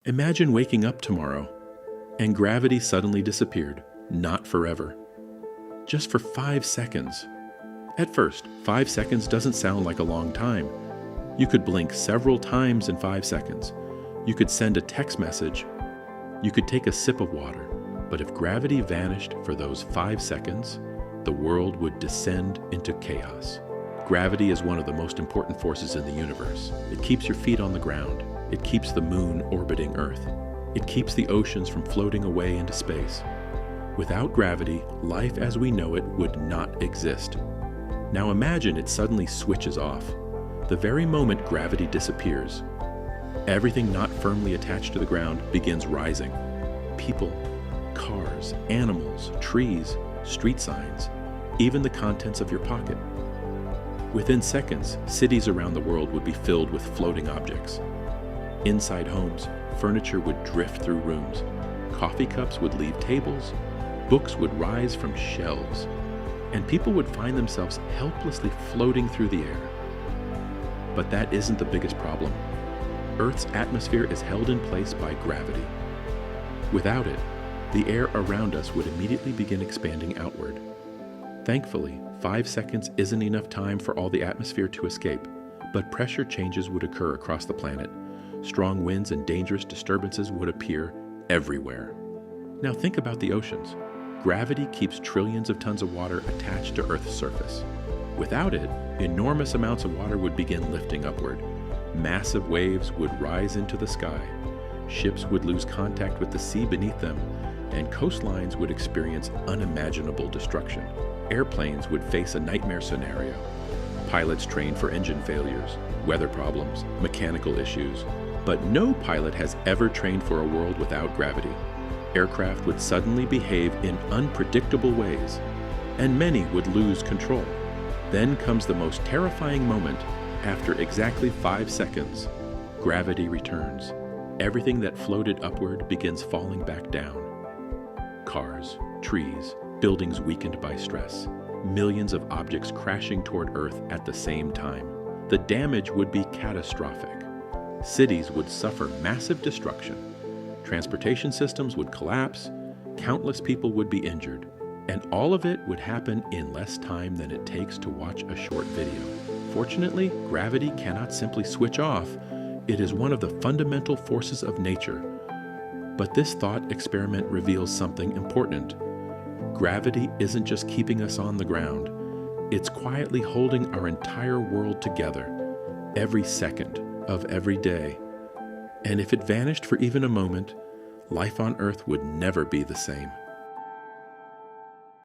Imagine waking up tomorrow and gravity suddenly disappeared, not forever, just for 5 seconds. At first, 5 seconds doesn't sound like a long time. You could blink several times in 5 seconds. You could send a text message. You could take a sip of water. But if gravity vanished for those 5 seconds, the world would descend into chaos. Gravity is one of the most important forces in the universe. It keeps your feet on the ground. It keeps the moon orbiting Earth. It keeps the oceans from floating away into space. Without gravity, life as we know it would not exist. Now imagine it suddenly switches off. The very moment gravity disappears, everything not firmly attached to the ground begins rising. People, cars, animals, trees, street signs, even the contents of your pocket. Within seconds, cities around the world would be filled with floating objects. Inside homes, furniture would drift through rooms. Coffee cups would leave tables. Books would rise from shelves. And people would find themselves helplessly floating through the air. But that isn't the biggest problem. Earth's atmosphere is held in place by gravity. Without it, the air around us would immediately begin expanding outward. Thankfully, 5 seconds isn't enough time for all the atmosphere to escape, but pressure changes would occur across the planet. Strong winds and dangerous disturbances would appear everywhere. Now think about the oceans. Gravity keeps trillions of tons of water attached to Earth's surface. Without it, enormous amounts of water would begin lifting upward. Massive waves would rise into the sky. Ships would lose contact with the sea beneath them, and coastlines would experience unimaginable destruction. Airplanes would face a nightmare scenario. Pilots trained for engine failures, weather problems, mechanical issues. But no pilot has ever trained for a world without gravity. Aircraft would suddenly behave in unpredictable ways, and many would lose control. Then comes the most terrifying moment. After exactly 5 seconds, gravity returns. Everything that floated upward begins falling back down. Cars, trees, buildings weakened by stress, millions of objects crashing toward Earth at the same time. The damage would be catastrophic. Cities would suffer massive destruction. Transportation systems would collapse. Countless people would be injured. And all of it would happen in less time than it takes to watch a short video. Fortunately, gravity cannot simply switch off. It is one of the fundamental forces of nature. But this thought experiment reveals something important. Gravity isn't just keeping us on the ground. It's quietly holding our entire world together, every second of every day. And if it vanished for even a moment, life on Earth would never be the same.